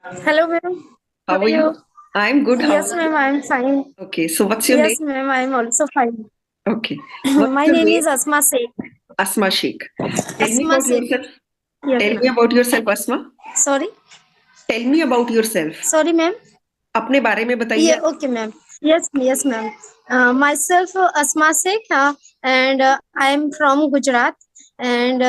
Hello, ma'am. How How are are you? you? I'm good. How Yes, are you? ma'am, I'm fine. Okay, so what's your name? Yes, ma'am, I'm also fine. Okay, what's My your name name? is Asma Sheikh. Asma Sheikh. Tell me Asma about Sheikh. yourself. Yes, Tell me ma'am. about yourself, Asma. Sorry? Tell me about yourself. Sorry, ma'am. अपने बारे में बताइए. Yeah, okay, ma'am. Yes, ma'am. Myself, Asma Sheikh, and I am from Gujarat. And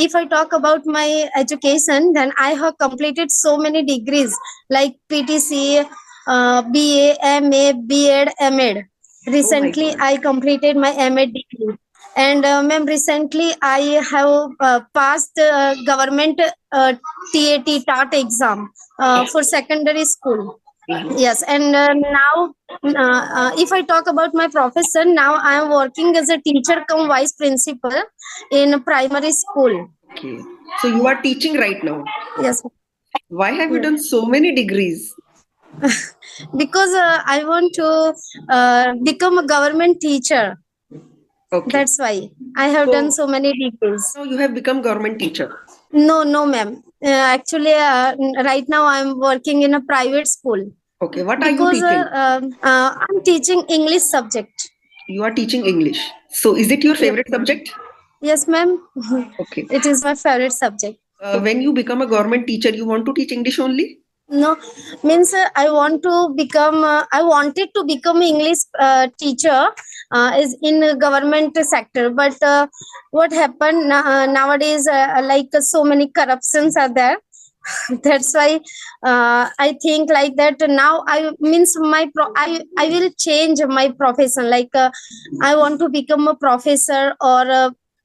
if I talk about my education, then I have completed so many degrees like PTC, BA, MA, BEd, MEd. Oh my Recently, God. I completed my MEd degree. And ma'am, recently I have passed government TAT exam for secondary school. Mhm. Yes, and now, if I talk about my profession, now I am working as a teacher come vice principal in a primary school. Okay, so you are teaching right now. Yes, Why have you yes. done so many degrees? Because I want to become a government teacher. Okay, That's why I have done so so many degrees. now you have become government teacher. No, no, ma'am. Actually, right now I'm working in a private school Okay, what are you because teaching? I'm teaching English subject. You are teaching English. So is it your Yes, favorite ma'am. subject? Yes, ma'am. Okay. It is my favorite subject. When you become a government teacher, you want to teach English only? No, means I want to become. I wanted to become English teacher is in government sector, but what happened nowadays? So many corruptions are there. That's why I think like that. Now I means I will change my profession. I want to become a professor or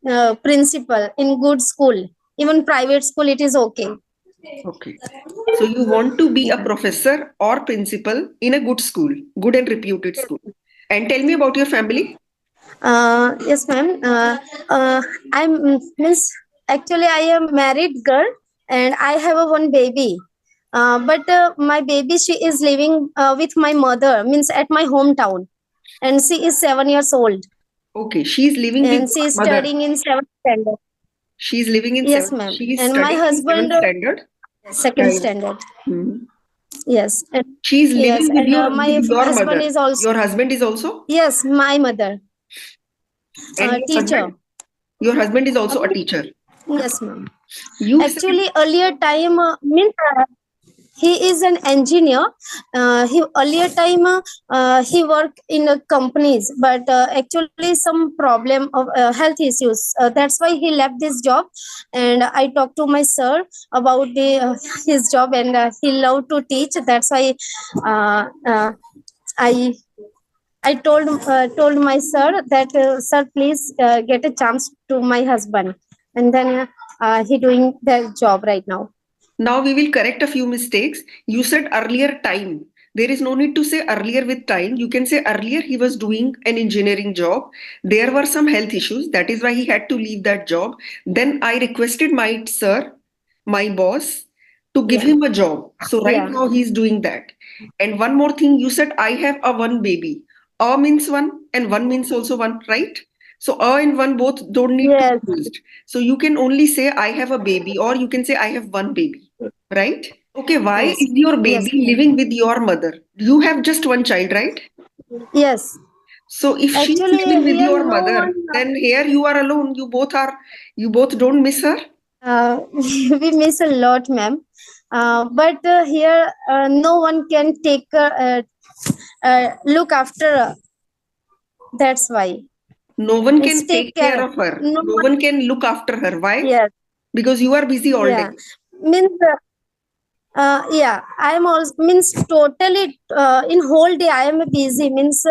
a principal in good school. Even private school, it is okay. Okay. So you want to be a professor or principal in a good school, good and reputed school. And tell me about your family. Yes, ma'am. I'm means actually I am married girl and I have a one baby. But my baby she is living with my mother means at my hometown and she is 7 years old Okay, she's living with and she your is mother. studying in seventh standard. She's living in Yes, seventh. ma'am. She is And my studying in husband seventh standard. second And standard. hmm, Yes, and she's yes, living with and with your husband mother. is also Your husband is also, yes, my mother and your teacher. husband. Your husband is also a teacher. Yes, ma'am. You said, Actually, earlier time means he is an engineer. He earlier time he worked in companies, but actually some problem of health issues. That's why he left this job. And I talked to my sir about the his job, and he loved to teach. That's why uh, uh, I told my sir that sir please get a chance to my husband, and then he doing the job right now. now we will correct a few mistakes. You said earlier time. There is no need to say earlier with time. You can say earlier he was doing an engineering job. There were some health issues. That is why he had to leave that job. Then I requested my sir, my boss, to give Yeah, him a job. So right yeah. now he is doing that. And one more thing, you said I have a one baby. A means one and one means also one, right? So a and one both don't need to Yes, be used. So you can only say I have a baby or you can say I have one baby, right? Okay, why yes, is your yes, baby ma'am. living with your mother? You have just one child, right? Yes. So if she's Actually, living with here your no one. mother, then here you are alone. You both don't miss her. We miss a lot, ma'am. But here, no one can look after. That's why No one it's can take take care care. of her. No No one. one can look after her. Why? Yes. Because you are busy all day. Yeah. Means. Yeah, I am also means totally in whole day I am busy means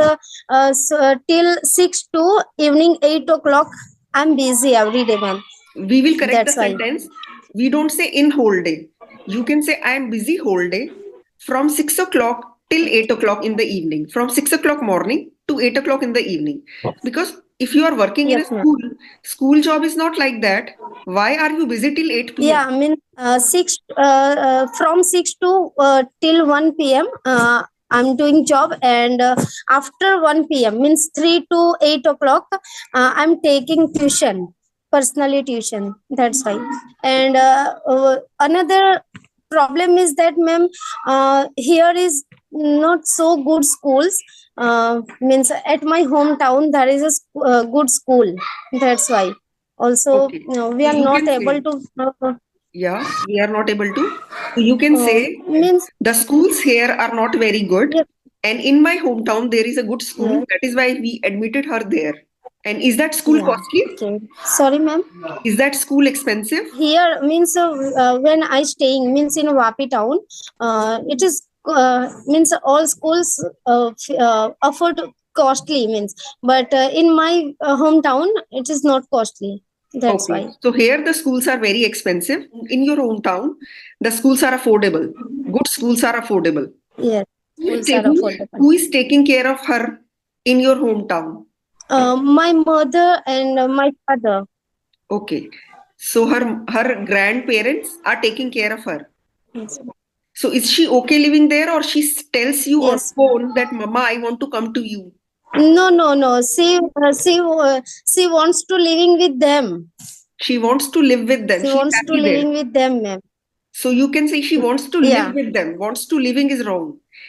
till 6 to evening 8 o'clock I'm busy every day, ma'am. We will correct the That's why. sentence. We don't say in whole day. You can say I am busy whole day from 6 o'clock till 8 o'clock in the evening, from 6 o'clock morning to 8 o'clock in the evening. Because if you are working in a Yes, ma'am. school job is not like that. Why are you busy till 8 p.m.? Yeah, I mean from 6 to till 1 p.m. I'm doing job, and after 1 p.m. means 3 to 8 o'clock. I'm taking tuition, personally tuition. That's why. And another. problem is that, ma'am, here is not so good schools. Means at my hometown there is a good school. That's why. Also, Okay. we So are you not can able say, to. yeah, we are not able to. So you can say Means the schools here are not very good. yes, And in my hometown, there is a good school. yes, That is why we admitted her there. And is that school yeah. costly? Okay. Sorry, ma'am. Is that school expensive? Here means when I staying means in Vapi town, it is means all schools afford costly means, but in my hometown it is not costly. That's Okay. why. So here the schools are very expensive. In your hometown, the schools are affordable. Good schools are affordable. Yes, Who is schools are affordable. who is taking care of her in your hometown? My mother and my father. Okay. So her grandparents are taking care of her. Yes. So is she okay living there, or she tells you on Yes. phone that Mama, I want to come to you? No, no, no. She wants to living with them. She wants to live with them. She She's wants to happy there. living with them, ma'am. So you can say she wants to live Yeah. with them. Wants to living is wrong.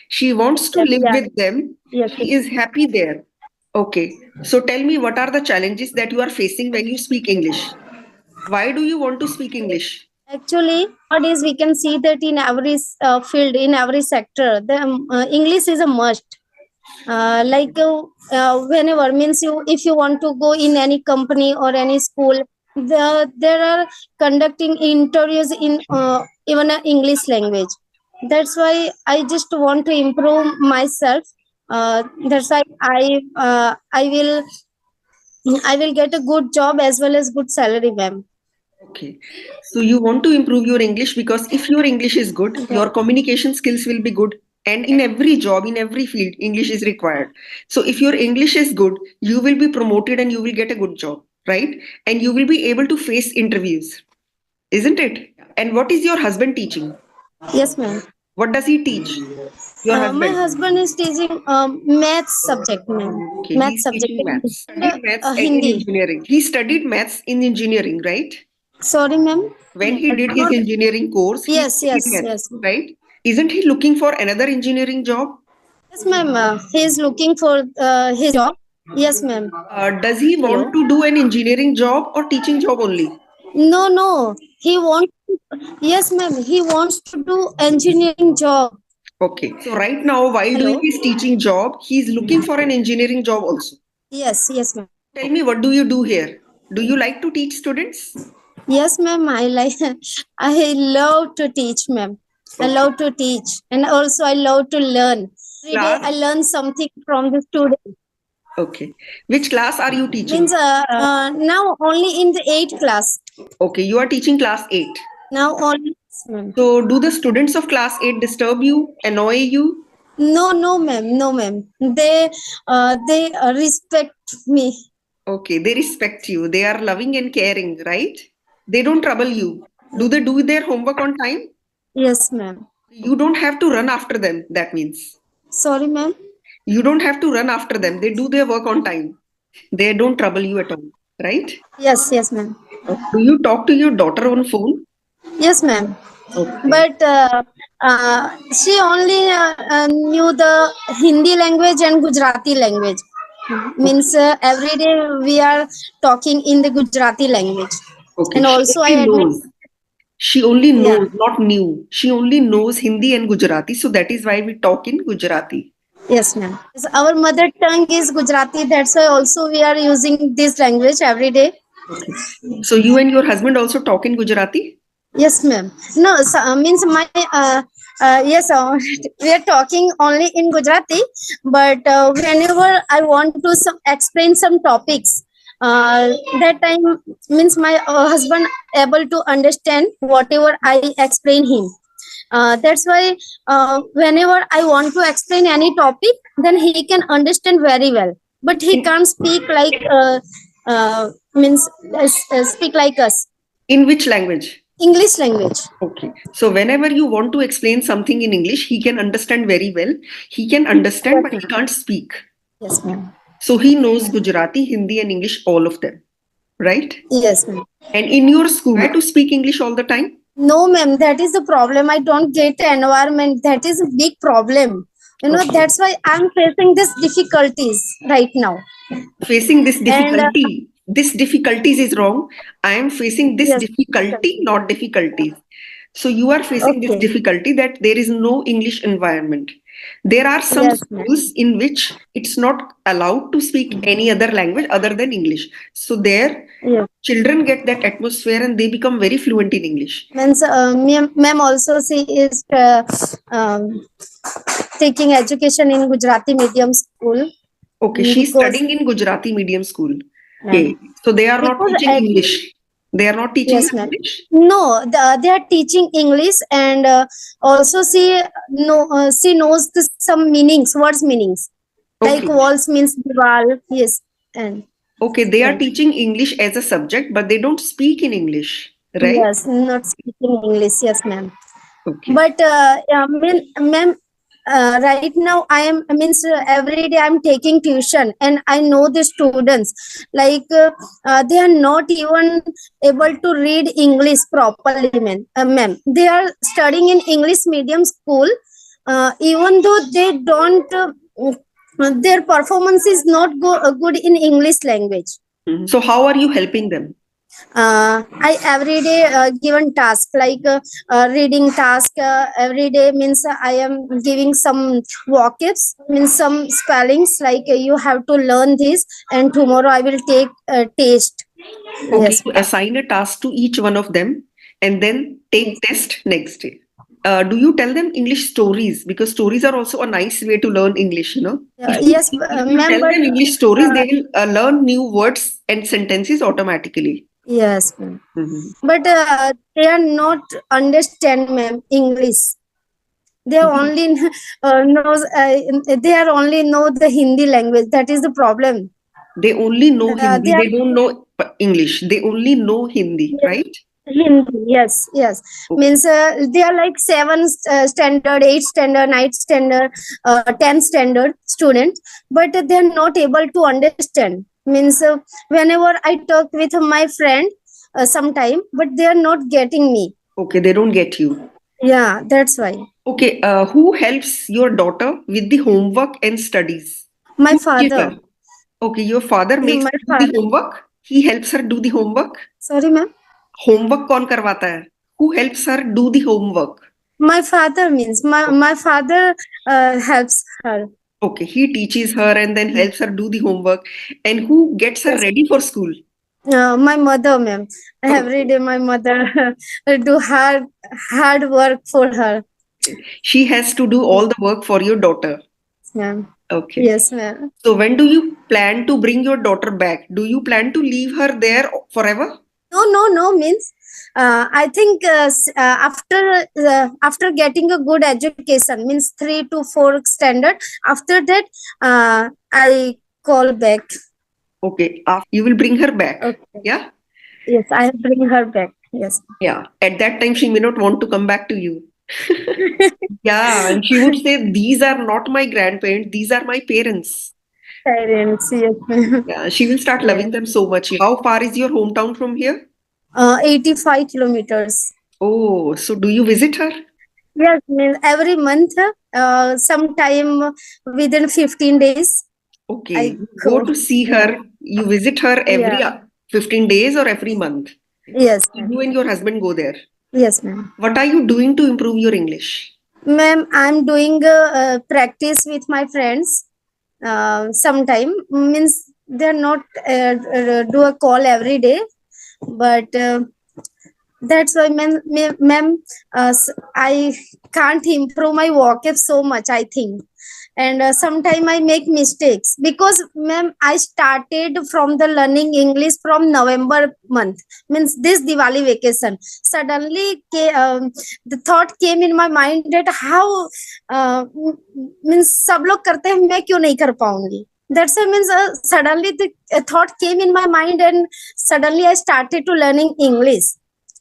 She wants to Yes. live Yeah. with them. Yes. She is happy there. Okay. So tell me, what are the challenges that you are facing when you speak English? Why do you want to speak English? Actually, nowadays we can see that in every field, in every sector, the English is a must. Whenever means you, if you want to go in any company or any school, there are conducting interviews in even a English language. That's why I just want to improve myself. That's why I will get a good job as well as good salary, ma'am. Okay. So you want to improve your English because if your English is good, Okay. your communication skills will be good. And in every job, in every field, English is required. So if your English is good, you will be promoted and you will get a good job, right? And you will be able to face interviews, isn't it? And what is your husband teaching? Yes, ma'am. What does he teach? Your My husband. husband is teaching math subject, ma'am. Okay, Math he's subject teaching and maths. Studied maths and in Hindi. engineering. He studied maths in engineering, right? Sorry, ma'am. When he did his Not, engineering course, he yes, studied yes, maths, yes. right? Isn't he looking for another engineering job? Yes, ma'am. He is looking for his job. Yes, ma'am. Does he want Hello. to do an engineering job or teaching job only? No, no. He wants. Yes, ma'am. He wants to do engineering job. Okay. So right now, while doing Hello. his teaching job, he is looking for an engineering job also. Yes, yes, ma'am. Tell me, what do you do here? Do you like to teach students? Yes, ma'am. I like. I love to teach, ma'am. I Okay. love to teach, and also I love to learn. Every day I Class? learn something from the student. Okay. Which class are you Means teaching? now only in the eighth class. Okay, you are teaching class 8. Now only. Yes, ma'am. So do the students of class 8 disturb you, annoy you? No, no, ma'am. No, ma'am. They respect me. Okay, they respect you. They are loving and caring, right? They don't trouble you. Do they do their homework on time? Yes, ma'am. You don't have to run after them, that means. Sorry, ma'am. You don't have to run after them. They do their work on time. They don't trouble you at all, right? Yes, yes, ma'am. Do you talk to your daughter on phone? Yes, ma'am. Okay. But she only knew the Hindi language and Gujarati language. Okay. Means every day we are talking in the Gujarati language. Okay. And She also I only admit, knows. She only yeah. knows, not knew. She only knows Hindi and Gujarati. So that is why we talk in Gujarati. Yes, ma'am. Our mother tongue is Gujarati. That's why also we are using this language every day. Okay. So you and your husband also talk in Gujarati? Yes, ma'am. No, so, means my yes, we are talking only in Gujarati, but whenever I want to explain some topics, that time means my husband able to understand whatever I explain him. That's why whenever I want to explain any topic, then he can understand very well. But he In, can't speak like means speak like us. in which language? English language. Okay. So whenever you want to explain something in English, he can understand very well. He can understand, Yes, but he ma'am. can't speak. Yes, ma'am. So he knows Gujarati, Hindi, and English, all of them, right? Yes, ma'am. And in your school, to speak English all the time? No, ma'am, that is the problem. I don't get the environment. That is a big problem. Okay. That's why I'm facing these difficulties right now. Facing this And difficulty, this difficulties is wrong. I am facing this yes, difficulty, difficulty. not difficulties. So you are facing this Okay. difficulty that there is no English environment. There are some Yes, ma'am. schools in which it's not allowed to speak any other language other than English. So there Yes. children get that atmosphere and they become very fluent in English. Means, ma'am also she is um, taking education in Gujarati medium school. Okay, she's Because studying in Gujarati medium school. um, Okay, so they are not because teaching English. They are not teaching her yes, ma'am. English. No, they are teaching English, and also she knows some meanings, words meanings, like Okay, walls means diwal. Yes, and okay, they are yeah. teaching English as a subject, but they don't speak in English, right? Yes, not speaking English. Yes, ma'am. Okay. But yeah, ma'am, right now I am means every day I'm taking tuition, and I know the students like they are not even able to read English properly, ma'am. They are studying in English medium school, even though they don't. Their performance is not good in English language. Mhm. So how are you helping them? I every day given task like reading task every day means I am giving some vocabs means some spellings like you have to learn this, and tomorrow I will take a test. Okay, Yes, you assign a task to each one of them and then take test next day. Do you tell them English stories? Because stories are also a nice way to learn English, you know. yes, If you ma'am, tell but them English stories, uh, they will learn new words and sentences automatically. yes, ma'am. Mhm. But they are not understand, ma'am, English. They are They, only knows they are only know the Hindi language. That is the problem. they only know They Hindi. are They don't know English. They only know Hindi, yes, right? Hindi. Yes, yes. Okay. Means they are like seven standard, eight standard, ninth standard, 10th standard students, but they are not able to understand. Means whenever I talk with my friend, sometime, but they are not getting me. Okay, they don't get you. Yeah, that's why. Okay, who helps your daughter with the homework and studies? My Who teaches her? father, Okay, your father makes my her do the father. homework. He helps her do the homework. Sorry, ma'am. Homework कौन करवाता है? Who helps her do the homework? My father means my father helps her. Okay, he teaches her and then helps her do the homework. And who gets her Yes, ready for school? my mother, ma'am. Every Okay. day, my mother do hard work for her. She has to do all the work for your daughter. Ma'am. Okay. Yes, ma'am. So when do you plan to bring your daughter back? Do you plan to leave her there forever? No, no, no. Means I think after getting a good education, means 3 to 4 standard. After that, I call back. Okay. You will bring her back. Okay. Yeah. Yes, I bring her back. Yes. Yeah. At that time, she may not want to come back to you. Yeah. And she would say, these are not my grandparents, these are my parents. Parents. Yes. Yeah. She will start Yes. loving them so much. How far is your hometown from here? 85 kilometers. Oh, so do you visit her? Yes, means every month, sometime within 15 days, Okay. I You go go. to see Yeah. her. You visit her Yeah. every 15 days or every month. Yes, You ma'am. and your husband go there. Yes, ma'am. What are you doing to improve your English? Ma'am, I'm doing practice with my friends. Sometime means they're not do a call every day, but that's why, ma'am, I can't improve my vocab so much, I think. And sometimes I make mistakes because, ma'am, I started from the learning English from November month, means this Diwali vacation. Suddenly, the thought came in my mind that how means सब लोग करते हैं मैं क्यों नहीं कर पाऊंगी. That's why means suddenly the thought came in my mind, and suddenly I started to learning English.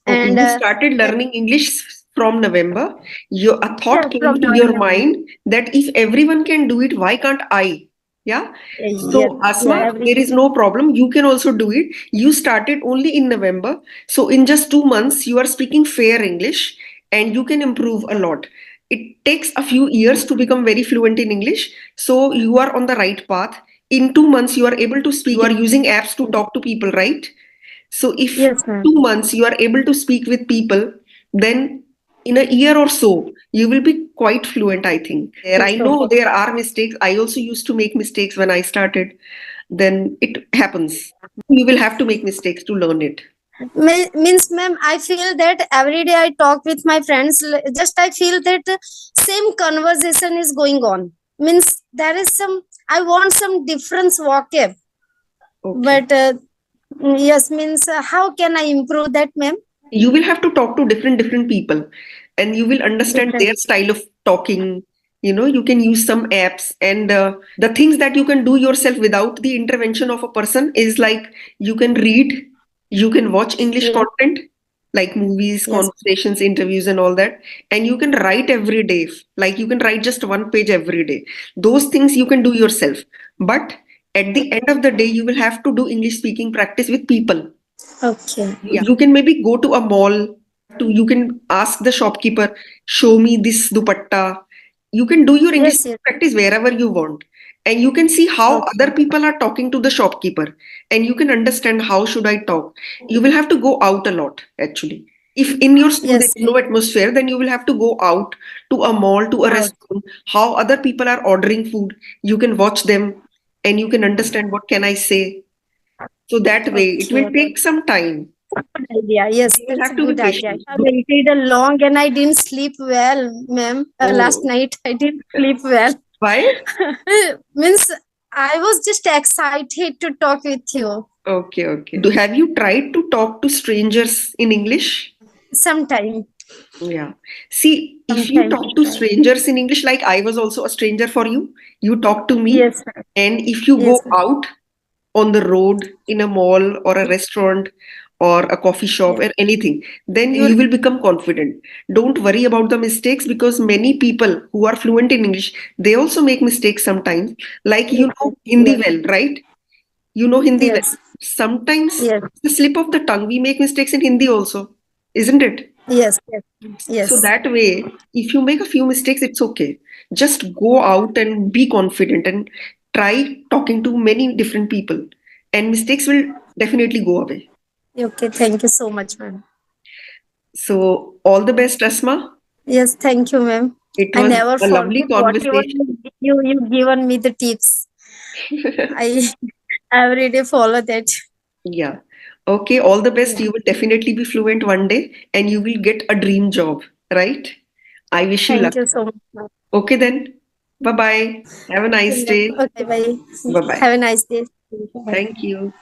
Okay, And you started learning English from November. A yeah, thought came from to your November. mind that if everyone can do it, why can't I? Yeah. Yes, So, yeah, Asma, every there is no problem. You can also do it. You started only in November. So, in just 2 months, you are speaking fair English and you can improve a lot. It takes a few years to become very fluent in English. So, you are on the right path. In 2 months, you are able to speak. You are using apps to talk to people, right? So, if yes, ma'am. 2 months you are able to speak with people, then in a year or so, you will be quite fluent, I think. There, Yes, I sure. know there are mistakes. I also used to make mistakes when I started. Then it happens. You will have to make mistakes to learn it. Means, ma'am, I feel that every day I talk with my friends, just I feel that same conversation is going on. Means there is some, I want some difference vocab, Okay. but yes, means how can I improve that, ma'am? You will have to talk to different people and you will understand their Different. style of talking. You can use some apps and the things that you can do yourself without the intervention of a person is like you can read, you can watch English Yes, content like movies, yes, conversations, interviews and all that, and you can write every day, like you can write just one page every day. Those things you can do yourself, but at the end of the day you will have to do English speaking practice with people. okay. You can maybe go to a mall, you can ask the shopkeeper, show me this dupatta. You can do your English Yes, yes, practice wherever you want. And you can see how other okay. people are talking to the shopkeeper. And you can understand how should I talk. You will have to go out a lot, actually. If in your school there Yes, is no atmosphere, then you will have to go out to a mall, to a out. restaurant, how other people are ordering food. You can watch them and you can understand what can I say. So that way it will Okay. take some time. Good idea. Yes, You will that's a have to be good idea. patient. I waited a long and I didn't sleep well, ma'am. Last Oh, night I didn't sleep well. why? Means I was just excited to talk with you. Okay, okay. Have you tried to talk to strangers in English? Sometime, Yeah. See, if you sometime to talk to try. strangers in English, like I was also a stranger for you, you talk to me, Yes, ma'am. and if you Yes, go ma'am. out on the road, in a mall or a restaurant or a coffee shop Yes, or anything, then you will become confident. Don't worry about the mistakes because many people who are fluent in English, they also make mistakes sometimes. Like you know Hindi yes, well, right? You know Hindi well. yes, Sometimes yes, the slip of the tongue, we make mistakes in Hindi also, isn't it? yes, yes, So yes. that way, if you make a few mistakes, it's okay. Just go out and be confident and try talking to many different people, and mistakes will definitely go away. Okay, thank you so much, ma'am. So, all the best, Asma. Yes, thank you, ma'am. It I was never a lovely forget whatever conversation. you given me the tips. I every day follow that. Yeah. Okay, all the best. Yeah. You will definitely be fluent one day and you will get a dream job, right? I wish you Thank luck. you so much, ma'am. Okay, then. Bye bye. Have a nice Yeah. day. Okay, bye. Bye bye. Have a nice day. Bye. Thank you.